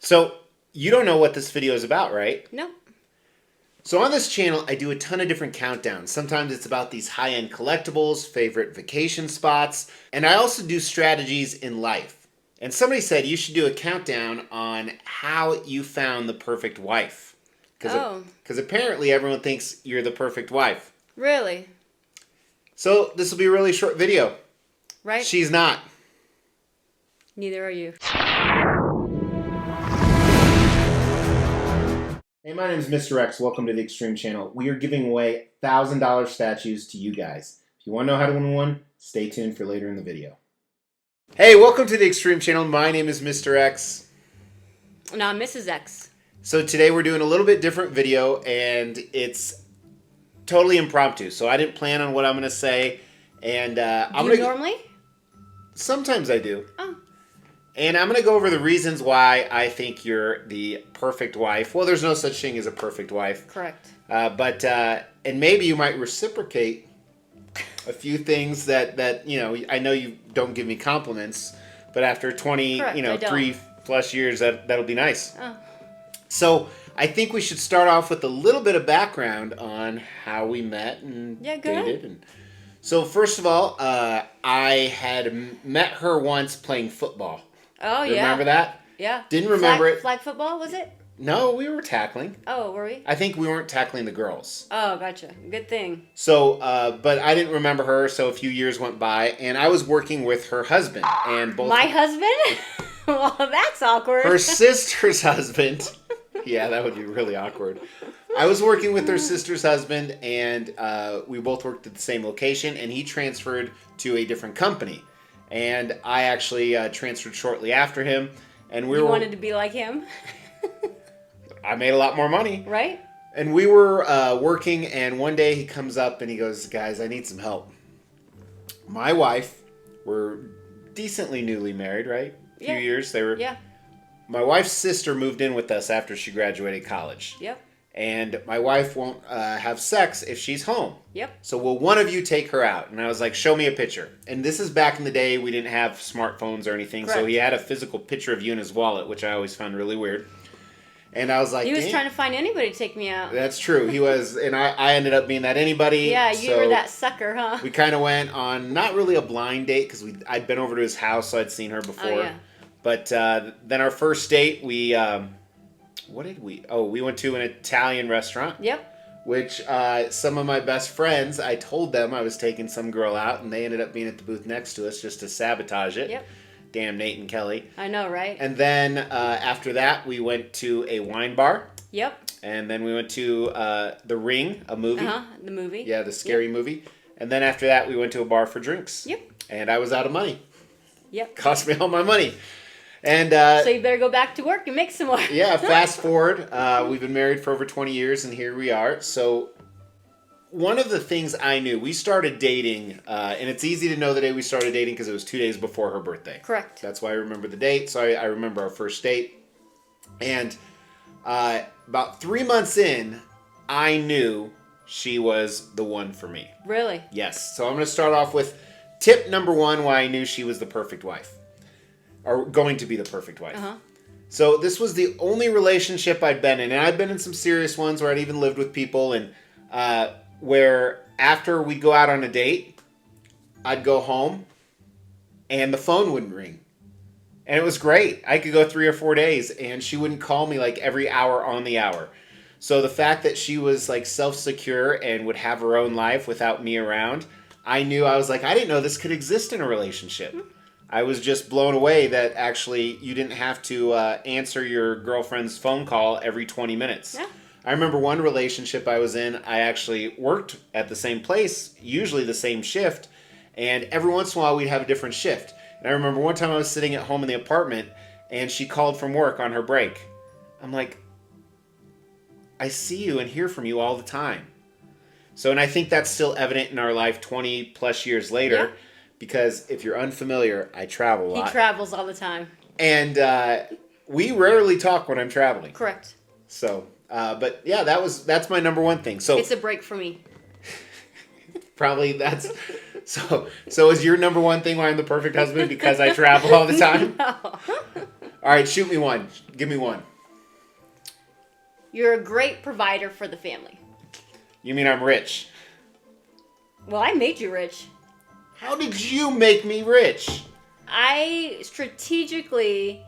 So, you don't know what this video is about, right? No. So on this channel, I do a ton of different countdowns. Sometimes it's about these high-end collectibles, favorite vacation spots, and I also do strategies in life. And somebody said you should do a countdown on how you found the perfect wife. Because apparently everyone thinks you're the perfect wife. Really? So this will be a really short video. Right? She's not. Neither are you. Hey, my name is Mr. X. Welcome to the Extreme Channel. We are giving away $1,000 statues to you guys. If you want to know how to win one, stay tuned for later in the video. Hey, welcome to the Extreme Channel. My name is Mr. X. And I'm Mrs. X. So today we're doing a little bit different video, and it's totally impromptu. So I didn't plan on what I'm going to say. And Do you normally? Sometimes I do. Oh. And I'm going to go over the reasons why I think you're the perfect wife. Well, there's no such thing as a perfect wife. Correct. And maybe you might reciprocate a few things that you know, I know you don't give me compliments, but after 20, Correct, 3+ years, that'll be nice. Oh. So I think we should start off with a little bit of background on how we met and dated. So first of all, I had met her once playing football. Oh, yeah. Remember that? Yeah. Didn't remember it. Flag football, was it? No, we were tackling. Oh, were we? I think we weren't tackling the girls. Oh, gotcha. Good thing. So, but I didn't remember her, so a few years went by, and I was working with her husband. And both My husband? Well, that's awkward. her sister's husband. Yeah, that would be really awkward. I was working with her sister's husband, and we both worked at the same location, and he transferred to a different company. And I actually transferred shortly after him, and we wanted to be like him? I made a lot more money. Right? And we were working, and one day he comes up and he goes, "Guys, I need some help. My wife, we're decently newly married, right? A few years. Yeah. My wife's sister moved in with us after she graduated college. Yep. And my wife won't have sex if she's home. Yep. So will one of you take her out?" And I was like, "Show me a picture." And this is back in the day. We didn't have smartphones or anything. Correct. So he had a physical picture of you in his wallet, which I always found really weird. And I was like, he was trying to find anybody to take me out. That's true. He was. And I ended up being that anybody. Yeah, you were that sucker, huh? We kind of went on not really a blind date because I'd been over to his house, so I'd seen her before. Oh, yeah. But then our first date, we... what did we... Oh, we went to an Italian restaurant. Yep. Which some of my best friends, I told them I was taking some girl out, and they ended up being at the booth next to us just to sabotage it. Yep. Damn Nate and Kelly. I know, right? And then after that, we went to a wine bar. Yep. And then we went to The Ring, a movie. The movie. Yeah, the scary movie. And then after that, we went to a bar for drinks. Yep. And I was out of money. Yep. Cost me all my money. And so you better go back to work and make some more. Yeah, fast forward. We've been married for over 20 years, and here we are. So one of the things I knew, we started dating, and it's easy to know the day we started dating because it was 2 days before her birthday. Correct. That's why I remember the date. So I remember our first date. And about 3 months in, I knew she was the one for me. Really? Yes. So I'm going to start off with tip number 1, why I knew she was the perfect wife. Or going to be the perfect wife. So this was the only relationship I'd been in. And I'd been in some serious ones where I'd even lived with people. And where after we'd go out on a date, I'd go home and the phone wouldn't ring. And it was great. I could go 3 or 4 days and she wouldn't call me like every hour on the hour. So the fact that she was like self-secure and would have her own life without me around, I knew, I was like, I didn't know this could exist in a relationship. I was just blown away that actually you didn't have to answer your girlfriend's phone call every 20 minutes. Yeah. I remember one relationship I was in, I actually worked at the same place, usually the same shift, and every once in a while we'd have a different shift. And I remember one time I was sitting at home in the apartment, and she called from work on her break. I'm like, I see you and hear from you all the time. So, and I think that's still evident in our life 20 plus years later. Yeah. Because if you're unfamiliar, I travel a lot. He travels all the time. And we rarely talk when I'm traveling. Correct. So, but yeah, that's my number 1 thing. So it's a break for me. Probably that's... So is your number 1 thing why I'm the perfect husband? Because I travel all the time? No. All right, shoot me one. Give me one. You're a great provider for the family. You mean I'm rich? Well, I made you rich. How did you make me rich? I strategically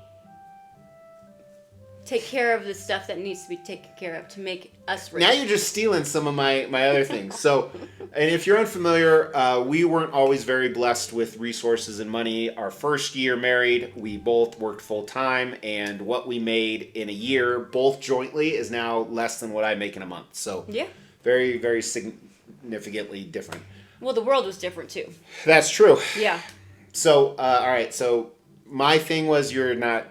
take care of the stuff that needs to be taken care of to make us rich. Now you're just stealing some of my other things. So, and if you're unfamiliar, we weren't always very blessed with resources and money. Our first year married, we both worked full time, and what we made in a year, both jointly, is now less than what I make in a month. So, Yeah. very, very significantly different. Well, the world was different too. That's true. Yeah. So, all right. So, my thing was you're not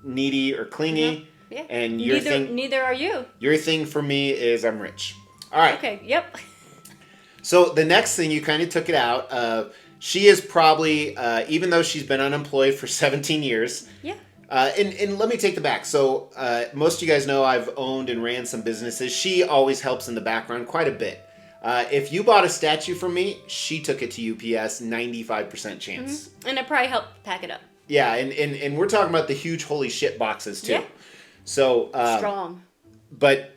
needy or clingy. Yeah. And your neither are you. Your thing for me is I'm rich. All right. Okay. Yep. So the next thing, you kind of took it out. She is probably, even though she's been unemployed for 17 years. Yeah. And let me take the back. So most of you guys know I've owned and ran some businesses. She always helps in the background quite a bit. If you bought a statue from me, she took it to UPS, 95% chance. Mm-hmm. And I probably helped pack it up. Yeah, and we're talking about the huge holy shit boxes too. Yeah. So strong. But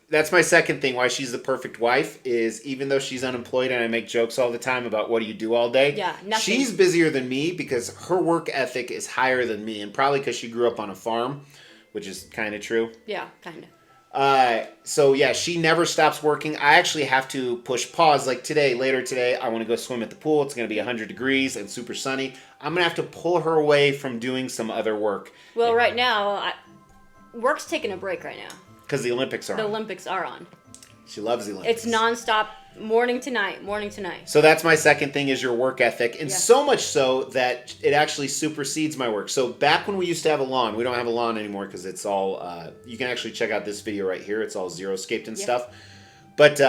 that's my second thing, why she's the perfect wife, is even though she's unemployed and I make jokes all the time about what do you do all day, yeah, nothing. She's busier than me because her work ethic is higher than me, and probably because she grew up on a farm, which is kind of true. Yeah, kind of. So yeah, she never stops working. I actually have to push pause. Like later today, I want to go swim at the pool. It's going to be 100 degrees and super sunny. I'm going to have to pull her away from doing some other work. Well, right now, work's taking a break right now. Because the Olympics are on. The Olympics are on. She loves the Olympics. It's nonstop, morning to night, morning to night. So that's my second thing, is your work ethic. And so much so that it actually supersedes my work. So back when we used to have a lawn, we don't have a lawn anymore because it's all, you can actually check out this video right here. It's all xeriscaped and stuff. But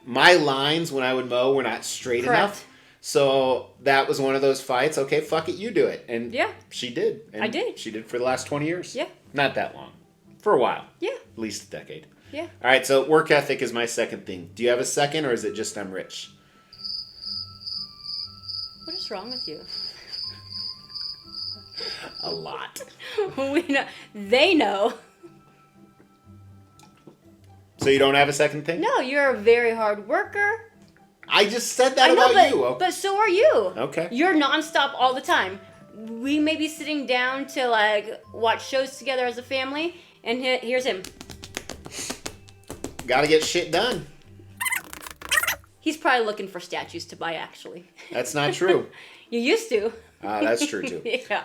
my lines when I would mow were not straight enough. So that was one of those fights. Okay, fuck it, you do it. And she did. And I did. She did for the last 20 years. Yeah. Not that long. For a while. Yeah. At least a decade. Yeah. All right, so work ethic is my second thing. Do you have a second, or is it just I'm rich? What is wrong with you? A lot. We know. They know. So you don't have a second thing? No, you're a very hard worker. I just said that about you. But so are you. Okay. You're nonstop all the time. We may be sitting down to like watch shows together as a family, and here's him. Gotta get shit done. He's probably looking for statues to buy, actually. That's not true. You used to. That's true, too. Yeah.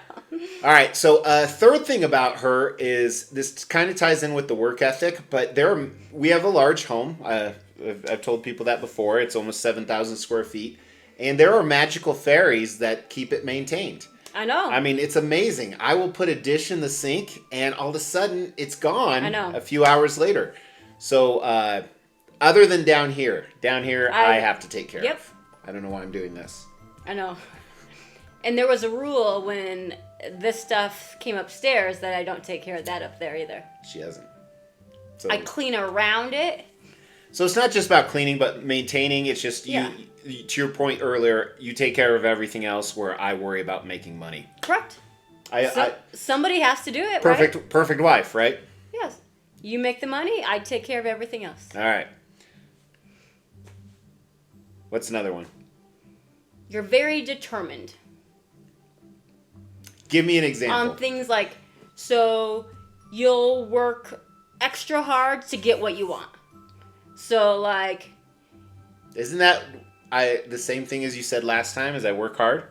All right, so third thing about her is, this kind of ties in with the work ethic, but we have a large home. I've told people that before. It's almost 7,000 square feet. And there are magical fairies that keep it maintained. I know. I mean, it's amazing. I will put a dish in the sink, and all of a sudden, it's gone. I know. A few hours later. So, other than down here, I have to take care of. I don't know why I'm doing this. I know. And there was a rule when this stuff came upstairs that I don't take care of that up there either. She hasn't. So, I clean around it. So it's not just about cleaning, but maintaining. It's just you. To your point earlier, you take care of everything else, where I worry about making money. Correct. Somebody has to do it, right? Perfect wife, right? Yes. You make the money, I take care of everything else. All right. What's another one? You're very determined. Give me an example. On things like, so you'll work extra hard to get what you want. So like... Isn't that the same thing as you said last time, as I work hard?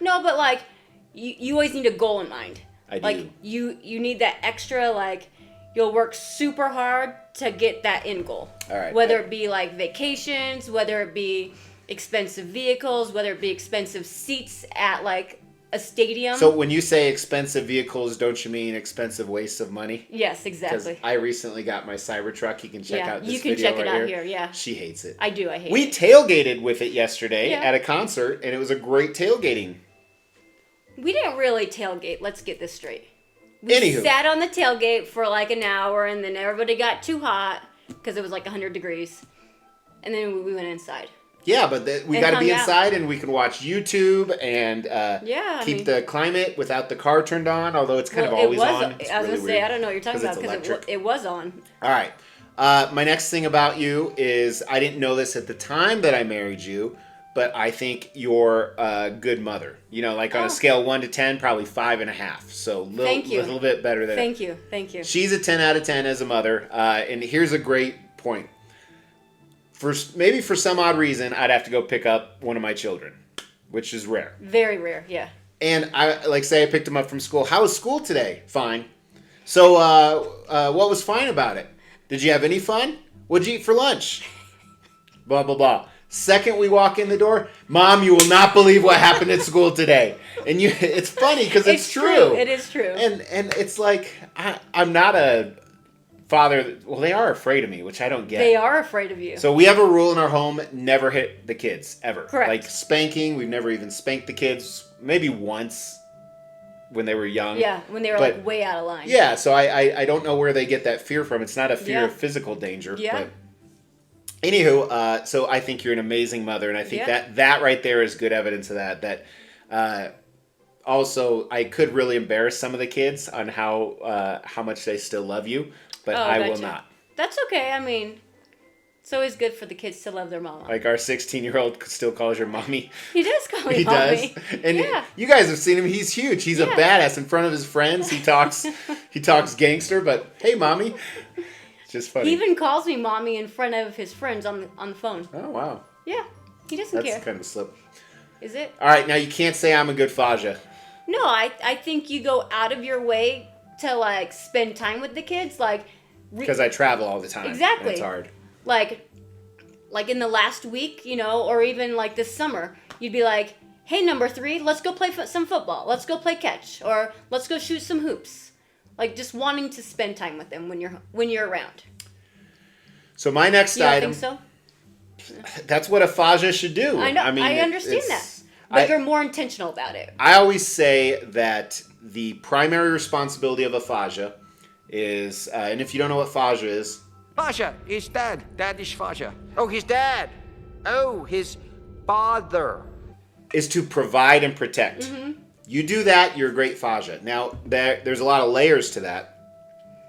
No, but like, you always need a goal in mind. I do. Like, you need that extra, like, you'll work super hard to get that end goal. All right. Whether it be like vacations, whether it be expensive vehicles, whether it be expensive seats at like a stadium. So when you say expensive vehicles, don't you mean expensive wastes of money? Yes, exactly. Because I recently got my Cybertruck. You can check out this video. You can check it out right here. Yeah. She hates it. I do. I hate it. We tailgated with it yesterday at a concert, and it was a great tailgating. We didn't really tailgate. Let's get this straight. We sat on the tailgate for like an hour, and then everybody got too hot because it was like 100 degrees, and then we went inside. Yeah, but we And got to be hung out. inside, and we can watch YouTube and Yeah, I keep mean- the climate without the car turned on. Although it's kind of always on. It's I was really gonna say weird I don't know what you're talking 'cause about it's because electric. it was on. All right. My next thing about you is I didn't know this at the time that I married you, but I think you're a good mother. You know, like on a scale of 1 to 10, probably 5.5. So Thank you. little bit better than. Thank you. She's a 10 out of 10 as a mother. And here's a great point. Maybe for some odd reason, I'd have to go pick up one of my children, which is rare. Very rare, yeah. And say I picked him up from school. How was school today? Fine. So what was fine about it? Did you have any fun? What'd you eat for lunch? Blah, blah, blah. Second we walk in the door, Mom, you will not believe what happened at school today. And it's funny because it's true. It is true. And it's like, I'm not a father. Well, they are afraid of me, which I don't get. They are afraid of you. So we have a rule in our home, never hit the kids, ever. Correct. Like spanking, we've never even spanked the kids, maybe once when they were young. Yeah, when they were like way out of line. Yeah, so I don't know where they get that fear from. It's not a fear of Yeah. physical danger. Yeah. But anywho, so I think you're an amazing mother, and I think that right there is good evidence of that. Also, I could really embarrass some of the kids on how much they still love you, but I will gotcha. not. That's okay. I mean, it's always good for the kids to love their mama. Like our 16-year-old still calls your mommy. He does call me He mommy. does. And you guys have seen him. He's huge. He's a badass in front of his friends. He talks gangster, but hey, mommy. It's just funny. He even calls me mommy in front of his friends on the phone. Oh, wow. Yeah, he doesn't care. That's kind of a slip. Is it? All right, now you can't say I'm a good Faja. No, I think you go out of your way to like spend time with the kids, like because I travel all the time. Exactly. And it's hard. Like in the last week, or even like this summer, you'd be like, "Hey, number 3, let's go play some football. Let's go play catch, or let's go shoot some hoops." Like just wanting to spend time with them when you're around. So my next You don't item. think so? That's what a Faja should do. I know. I understand that. But you're more intentional about it. I always say that the primary responsibility of a Faja is, and if you don't know what Faja is, Faja is dad. Dad is Faja. Oh, his dad. Oh, his father. is to provide and protect. Mm-hmm. You do that, you're a great Faja. Now, there's a lot of layers to that,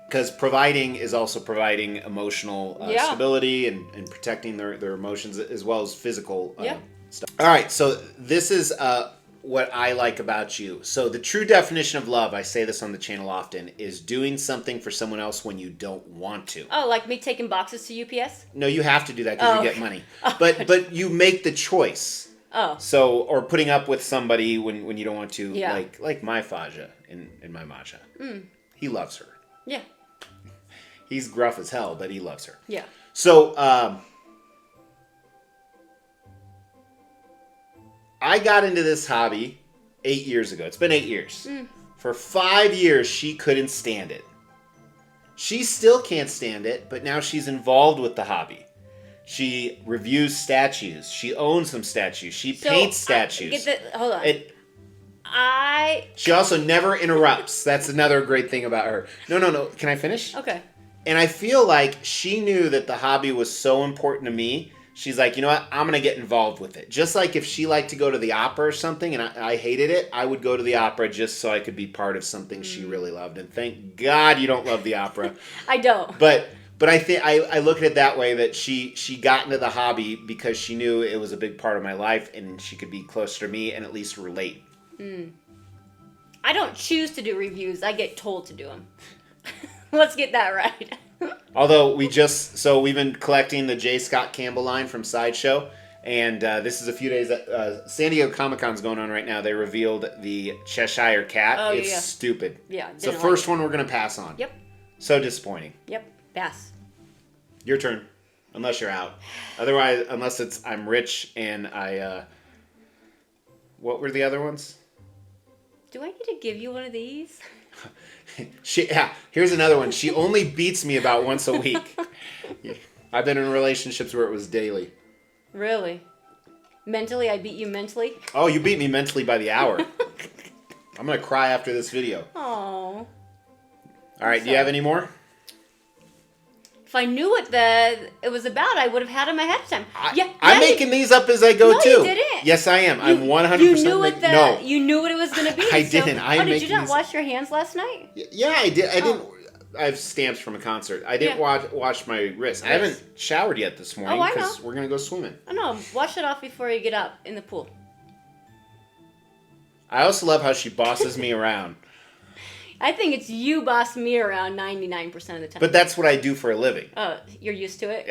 because providing is also providing emotional stability and protecting their emotions as well as physical stuff. All right, so this is what I like about you. So the true definition of love, I say this on the channel often, is doing something for someone else when you don't want to. Oh, like me taking boxes to UPS? No, you have to do that because you get money. But you make the choice. Oh. So, or putting up with somebody when you don't want to, Yeah. like my Faja in my Maja. He loves her. Yeah. He's gruff as hell, but he loves her. Yeah. So, I got into this hobby 8 years ago. It's been 8 years. For 5 years, she couldn't stand it. She still can't stand it, but now she's involved with the hobby. She reviews statues. She owns some statues. She paints statues. Hold on. She also never interrupts. That's another great thing about her. No. Can I finish? Okay. And I feel like she knew that the hobby was so important to me. She's like, you know what? I'm going to get involved with it. Just like if she liked to go to the opera or something and I hated it, I would go to the opera just so I could be part of something she really loved. And thank God you don't love the opera. I don't. But I think I look at it that way, that she got into the hobby because she knew it was a big part of my life and she could be closer to me and at least relate. I don't choose to do reviews. I get told to do them. Let's get that right. Although we've been collecting the J. Scott Campbell line from Sideshow, and this is a few days. San Diego Comic-Con's going on right now. They revealed the Cheshire Cat. Oh, it's yeah. stupid. Yeah, It's the didn't first like one we're going to pass on. Yep. So disappointing. Yep. Pass. Your turn. Unless you're out. Otherwise, unless it's I'm rich and I... what were the other ones? Do I need to give you one of these? Here's another one. She only beats me about once a week. I've been in relationships where it was daily. Really? Mentally? I beat you mentally? Oh, you beat me mentally by the hour. I'm going to cry after this video. Oh. All right, do you have any more? If I knew what it was about, I would have had them ahead of time. I'm making these up as I go no, too. You didn't. Yes, I am. I'm 100%. You knew No, you knew what it was going to be. I didn't. Did you not wash your hands last night? Yeah, I did. I didn't. I have stamps from a concert. I didn't wash my wrist. I haven't showered yet this morning because we're gonna go swimming. I know. Wash it off before you get up in the pool. I also love how she bosses me around. I think it's you boss me around 99% of the time. But that's what I do for a living. Oh, you're used to it?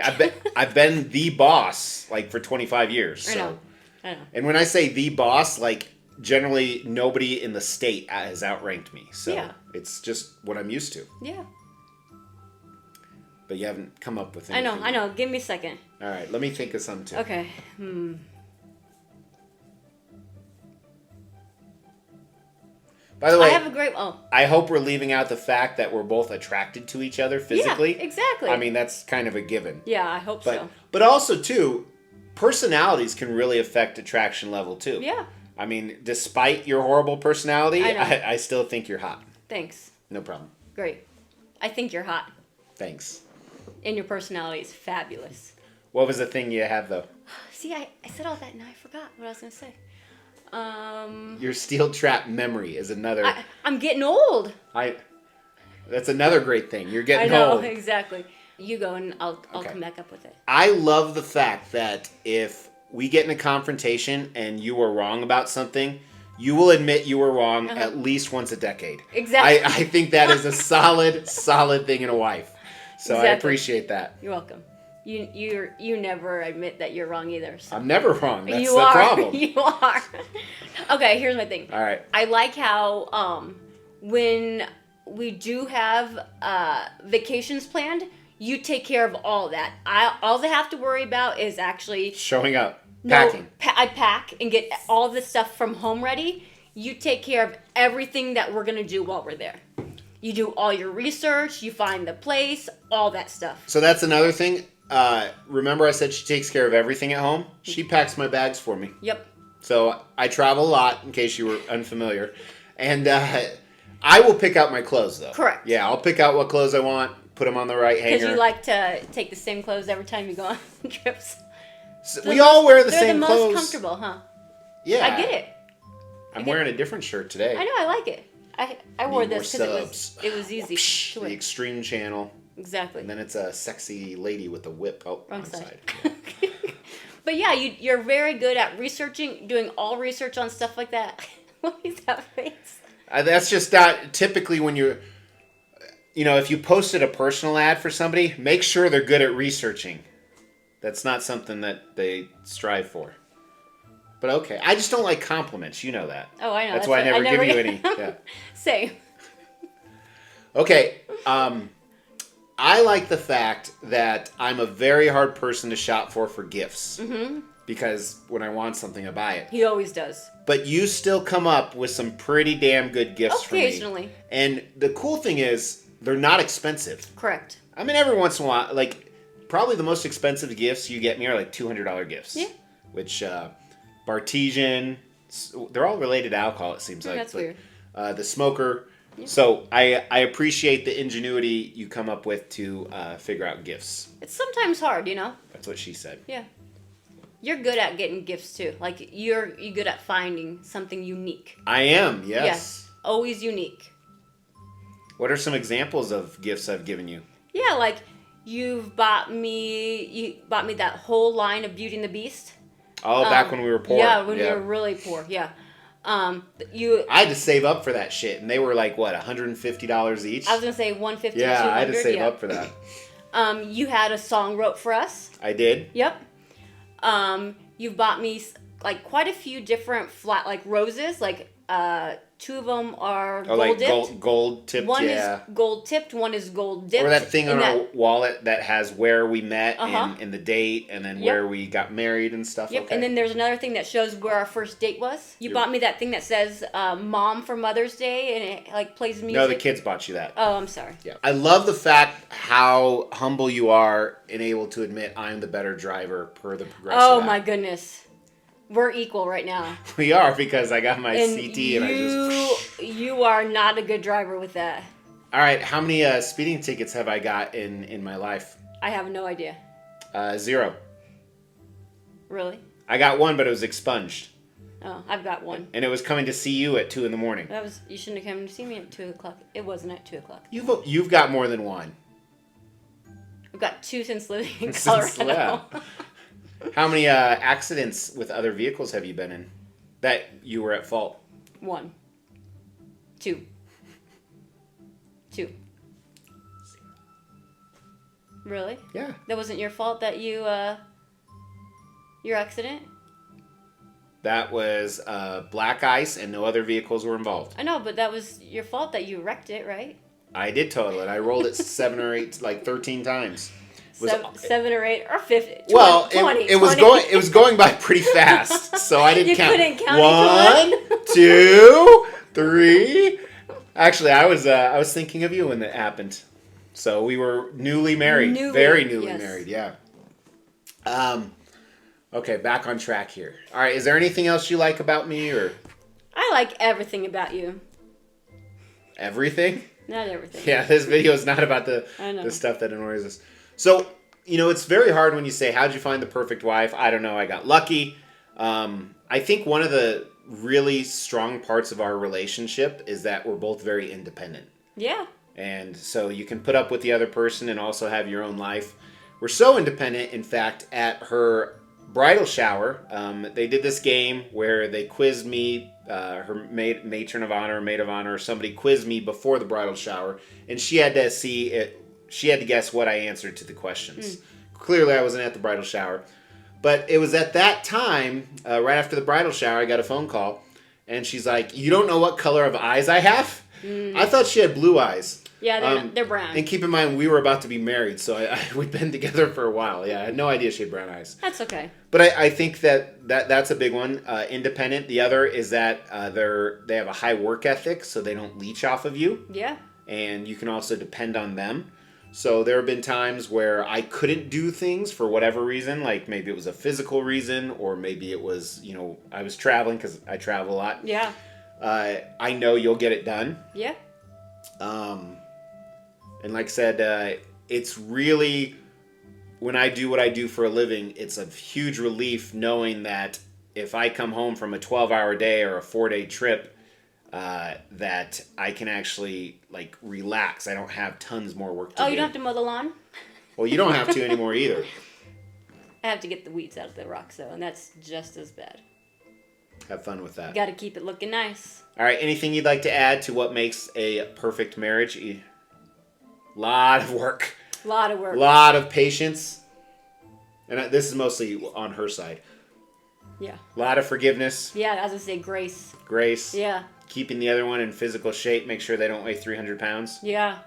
I've been the boss, like, for 25 years. So. I know. And when I say the boss, like, generally nobody in the state has outranked me. So it's just what I'm used to. Yeah. But you haven't come up with anything. I know. Give me a second. All right, let me think of some, too. Okay. By the way, I have a great... I hope we're leaving out the fact that we're both attracted to each other physically. Yeah, exactly. I mean, that's kind of a given. Yeah, I hope so. But also, too, personalities can really affect attraction level, too. Yeah. I mean, despite your horrible personality, I I still think you're hot. Thanks. No problem. Great. I think you're hot. Thanks. And your personality is fabulous. What was the thing you had, though? See, I said all that and I forgot what I was going to say. Your steel trap memory is another... I'm getting old. That's another great thing. You're getting old. I know, exactly. You go and I'll come back up with it. I love the fact that if we get in a confrontation and you were wrong about something, you will admit you were wrong at least once a decade. Exactly. I think that is a solid thing in a wife. So exactly. I appreciate that. You're welcome. You never admit that you're wrong either. So. I'm never wrong. That's you the are. problem. You are. Okay, here's my thing. All right. I like how when we do have vacations planned, you take care of all that. All I have to worry about is actually showing up, packing. I pack and get all the stuff from home ready. You take care of everything that we're gonna do while we're there. You do all your research. You find the place, all that stuff. So that's another thing. Remember I said she takes care of everything at home? She packs my bags for me. Yep. So I travel a lot, in case you were unfamiliar. And I will pick out my clothes, though. Correct. Yeah, I'll pick out what clothes I want, put them on the right hanger. Because you like to take the same clothes every time you go on trips. So we all wear the same clothes. They're the most comfortable, huh? Yeah. I get it. I'm wearing a different shirt today. I know, I like it. I wore this because it was easy to wear. The Extreme Channel. Exactly. And then it's a sexy lady with a whip. Oh, wrong side. Yeah. But yeah, you're very good at researching, doing all research on stuff like that. What is that face? That's just not typically when you're, if you posted a personal ad for somebody, make sure they're good at researching. That's not something that they strive for. But okay, I just don't like compliments. You know that. Oh, I know. That's why I never give you any. Yeah. Same. Okay. I like the fact that I'm a very hard person to shop for gifts. Mm-hmm. Because when I want something, I buy it. He always does. But you still come up with some pretty damn good gifts for me. Occasionally. And the cool thing is, they're not expensive. Correct. I mean, every once in a while, like, probably the most expensive gifts you get me are like $200 gifts. Yeah. Which, Bartesian, they're all related to alcohol, it seems like. That's weird. The Smoker. Yeah. So I appreciate the ingenuity you come up with to figure out gifts. It's sometimes hard, That's what she said. Yeah. You're good at getting gifts too. Like you're good at finding something unique. I am, yes. Yes. Always unique. What are some examples of gifts I've given you? Yeah, like you bought me that whole line of Beauty and the Beast. Oh, back when we were poor. Yeah, when we were really poor. Yeah. I had to save up for that shit, and they were like what, $150 each? I was gonna say $150. Yeah, 200, I had to save up for that. You had a song wrote for us. I did. Yep. You bought me like quite a few different flat like roses. Like 2 of them are gold dipped. Gold tipped. One is gold tipped. One is gold dipped. Or that thing on our wallet that has where we met and the date, and then where we got married and stuff. Yep. Okay. And then there's another thing that shows where our first date was. You bought me that thing that says "Mom" for Mother's Day, and it like plays music. No, the kids bought you that. Oh, I'm sorry. Yeah. I love the fact how humble you are and able to admit I'm the better driver per the Progressive Oh app. my goodness. We're equal right now. We are, because I got my And CT and I just... You are not a good driver with that. All right, how many speeding tickets have I got in my life? I have no idea. 0. Really? I got 1, but it was expunged. Oh, I've got 1. And it was coming to see you at 2 in the morning. You shouldn't have come to see me at 2 o'clock. It wasn't at 2 o'clock. You've got more than 1. I've got 2 since living in Colorado. How many accidents with other vehicles have you been in that you were at fault? 1. 2. 2. Really? Yeah. That wasn't your fault that your accident? That was black ice and no other vehicles were involved. I know, but that was your fault that you wrecked it, right? I did total it. I rolled it 7 or 8, like 13 times. Seven or 8 or 50. 20, Well, 20, it was going by pretty fast, so I didn't count. You couldn't count. 1, 2, 3. Actually, I was thinking of you when that happened. So we were newly married, very newly married. Yeah. Okay, back on track here. All right, is there anything else you like about me, or? I like everything about you. Everything? Not everything. Yeah, this video is not about the stuff that annoys us. So, it's very hard when you say, how'd you find the perfect wife? I don't know, I got lucky. I think one of the really strong parts of our relationship is that we're both very independent. Yeah. And so you can put up with the other person and also have your own life. We're so independent, in fact, at her bridal shower, they did this game where they quizzed me, her matron of honor, maid of honor, somebody quizzed me before the bridal shower, and she had to she had to guess what I answered to the questions. Clearly, I wasn't at the bridal shower. But it was at that time, right after the bridal shower, I got a phone call, and she's like, "You don't know what color of eyes I have?" I thought she had blue eyes. Yeah, they're brown. And keep in mind, we were about to be married, so we'd been together for a while. Yeah, I had no idea she had brown eyes. That's okay. But I think that's a big one. Independent. The other is that they have a high work ethic, so they don't leech off of you. Yeah. And you can also depend on them. So there have been times where I couldn't do things for whatever reason, like maybe it was a physical reason, or maybe it was, I was traveling because I travel a lot. Yeah. I know you'll get it done. Yeah. And like I said, it's really, when I do what I do for a living, it's a huge relief knowing that if I come home from a 12-hour day or a 4-day trip, that I can actually relax. I don't have tons more work to do. Oh, you don't have to mow the lawn? Well, you don't have to anymore either. I have to get the weeds out of the rocks, though, and that's just as bad. Have fun with that. Got to keep it looking nice. All right, anything you'd like to add to what makes a perfect marriage? Lot of work. Lot of work. Lot of patience. And this is mostly on her side. Yeah. A lot of forgiveness. Yeah, as I say, grace. Grace. Yeah. Keeping the other one in physical shape. Make sure they don't weigh 300 pounds. Yeah.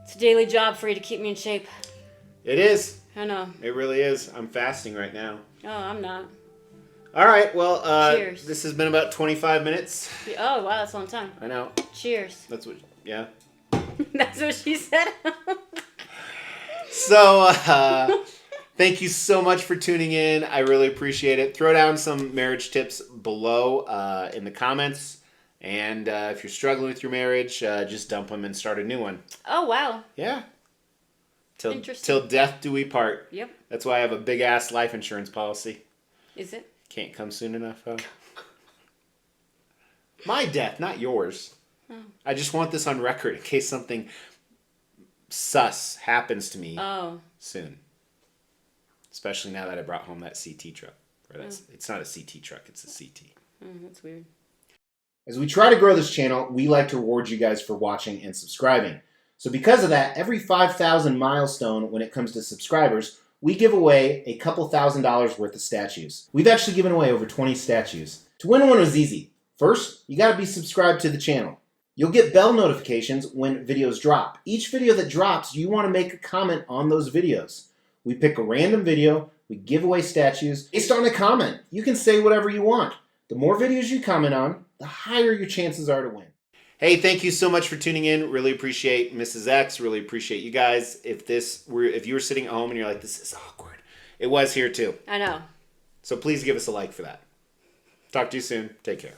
It's a daily job for you to keep me in shape. It is. I know. It really is. I'm fasting right now. Oh, I'm not. All right. Well, cheers. This has been about 25 minutes. Oh, wow. That's a long time. I know. Cheers. That's what, yeah. That's what she said. So, thank you so much for tuning in. I really appreciate it. Throw down some marriage tips below in the comments. And if you're struggling with your marriage, just dump them and start a new one. Oh, wow. Yeah. Till death do we part. Yep. That's why I have a big-ass life insurance policy. Is it? Can't come soon enough, huh? My death, not yours. Oh. I just want this on record in case something sus happens to me soon. Especially now that I brought home that CT truck. It's not a CT truck, it's a CT. That's weird. As we try to grow this channel, we like to reward you guys for watching and subscribing. So because of that, every 5,000 milestone when it comes to subscribers, we give away a couple $1,000s worth of statues. We've actually given away over 20 statues. To win one was easy. First, you gotta be subscribed to the channel. You'll get bell notifications when videos drop. Each video that drops, you want to make a comment on those videos. We pick a random video, we give away statues based on a comment. You can say whatever you want. The more videos you comment on, the higher your chances are to win. Hey, thank you so much for tuning in. Really appreciate Mrs. X. Really appreciate you guys. If you were sitting at home and you're like, this is awkward, it was here too. I know. So please give us a like for that. Talk to you soon. Take care.